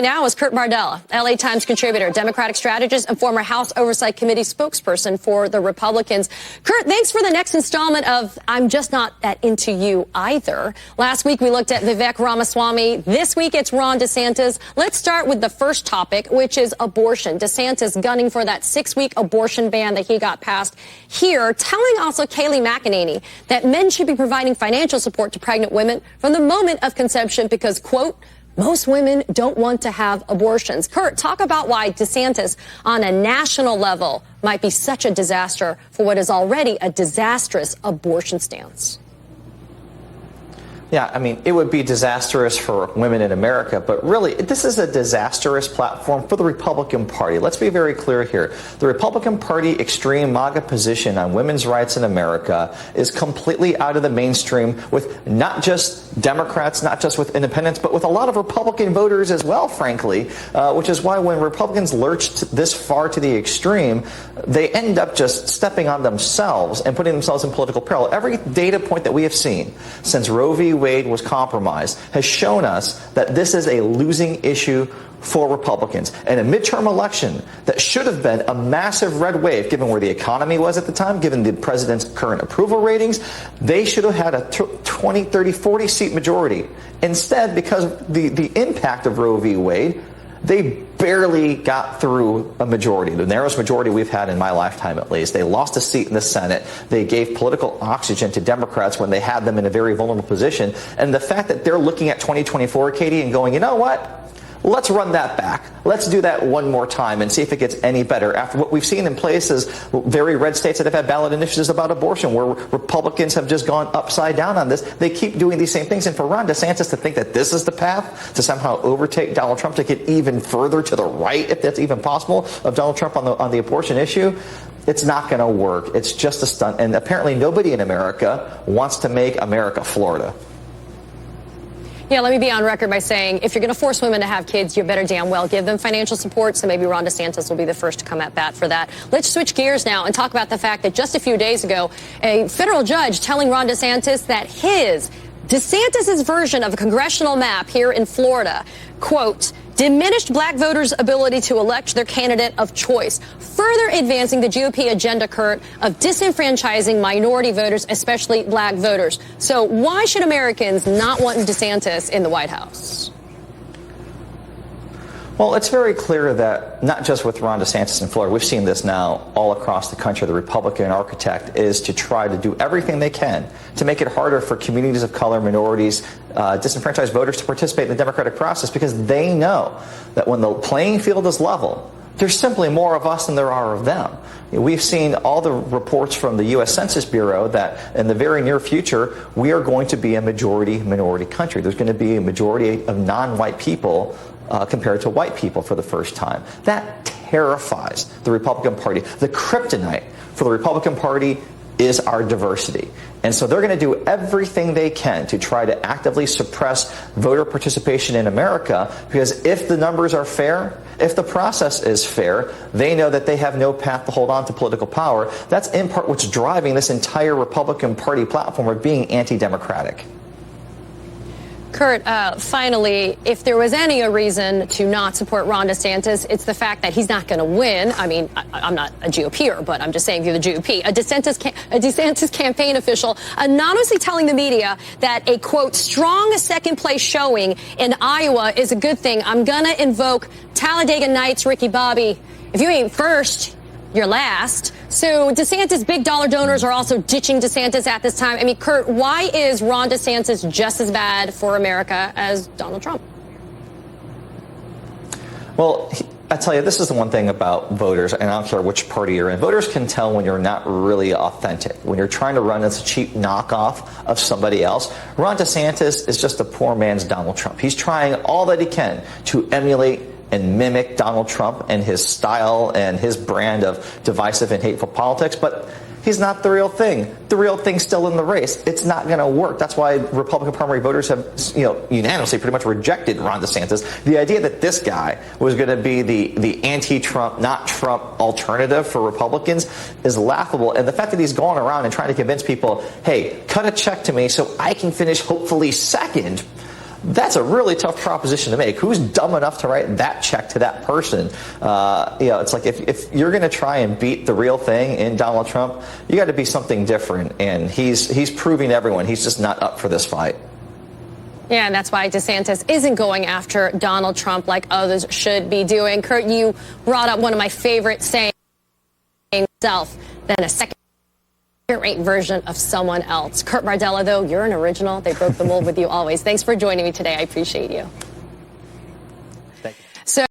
Now is Kurt Bardella, LA Times contributor, Democratic strategist, and former House Oversight Committee spokesperson for the Republicans. Kurt, thanks for the next installment of I'm Just Not That Into You Either. Last week we looked at Vivek Ramaswamy. This week it's Ron DeSantis. Let's start with the first topic, which is abortion. DeSantis gunning for that 6-week abortion ban that he got passed here, telling also Kayleigh McEnany that men should be providing financial support to pregnant women from the moment of conception because, quote, most women don't want to have abortions. Kurt, talk about why DeSantis on a national level might be such a disaster for what is already a disastrous abortion stance. Yeah, I mean, it would be disastrous for women in America, but really, this is a disastrous platform for the Republican Party. Let's be very clear here. The Republican Party extreme MAGA position on women's rights in America is completely out of the mainstream with not just Democrats, not just with independents, but with a lot of Republican voters as well, frankly, which is why when Republicans lurched this far to the extreme, they end up just stepping on themselves and putting themselves in political peril. Every data point that we have seen since Roe v. Wade was compromised has shown us that this is a losing issue for Republicans. And a midterm election that should have been a massive red wave, given where the economy was at the time, given the president's current approval ratings, they should have had a 20, 30, 40 seat majority. Instead, because of the impact of Roe v. Wade, they barely got through a majority, the narrowest majority we've had in my lifetime at least. They lost a seat in the Senate. They gave political oxygen to Democrats when they had them in a very vulnerable position. And the fact that they're looking at 2024, Katie, and going, you know what? Let's run that back. Let's do that one more time and see if it gets any better. After what we've seen in places, very red states that have had ballot initiatives about abortion, where Republicans have just gone upside down on this, they keep doing these same things. And for Ron DeSantis to think that this is the path to somehow overtake Donald Trump, to get even further to the right, if that's even possible, of Donald Trump on the abortion issue, it's not going to work. It's just a stunt. And apparently nobody in America wants to make America Florida. Yeah, let me be on record by saying if you're going to force women to have kids, you better damn well give them financial support. So maybe Ron DeSantis will be the first to come at bat for that. Let's switch gears now and talk about the fact that just a few days ago, a federal judge telling Ron DeSantis that DeSantis's version of a congressional map here in Florida, quote, diminished black voters' ability to elect their candidate of choice, further advancing the GOP agenda, Kurt, of disenfranchising minority voters, especially black voters. So why should Americans not want DeSantis in the White House? Well, it's very clear that not just with Ron DeSantis in Florida, we've seen this now all across the country. The Republican architect is to try to do everything they can to make it harder for communities of color, minorities, disenfranchised voters to participate in the democratic process, because they know that when the playing field is level, there's simply more of us than there are of them. We've seen all the reports from the U.S. Census Bureau that in the very near future, we are going to be a majority-minority country. There's going to be a majority of non-white people compared to white people for the first time. That terrifies the Republican Party. The kryptonite for the Republican Party is our diversity. And so they're going to do everything they can to try to actively suppress voter participation in America, because if the numbers are fair, if the process is fair, they know that they have no path to hold on to political power. That's in part what's driving this entire Republican Party platform of being anti-democratic. Kurt, finally, if there was any reason to not support Ron DeSantis, it's the fact that he's not going to win. I mean, I'm not a GOPer, but I'm just saying if you're the GOP. A DeSantis campaign official anonymously telling the media that a, quote, strong second-place showing in Iowa is a good thing. I'm going to invoke Talladega Nights, Ricky Bobby. If you ain't first, you're last. So DeSantis' big dollar donors are also ditching DeSantis at this time. I mean, Kurt, why is Ron DeSantis just as bad for America as Donald Trump? Well, I tell you, this is the one thing about voters, and I don't care which party you're in. Voters can tell when you're not really authentic, when you're trying to run as a cheap knockoff of somebody else. Ron DeSantis is just a poor man's Donald Trump. He's trying all that he can to emulate and mimic Donald Trump and his style and his brand of divisive and hateful politics, but he's not the real thing. The real thing's still in the race. It's not going to work. That's why Republican primary voters have, unanimously pretty much rejected Ron DeSantis. The idea that this guy was going to be the anti-Trump, not Trump alternative for Republicans is laughable. And the fact that he's going around and trying to convince people, hey, cut a check to me so I can finish hopefully second. That's a really tough proposition to make. Who's dumb enough to write that check to that person? It's like if you're going to try and beat the real thing in Donald Trump, you got to be something different. And he's proving everyone he's just not up for this fight. Yeah, and that's why DeSantis isn't going after Donald Trump like others should be doing. Kurt, you brought up one of my favorite sayings, self, then a second-rate version of someone else. Kurt Bardella, though, you're an original. They broke the mold with you always. Thanks for joining me today. I appreciate you.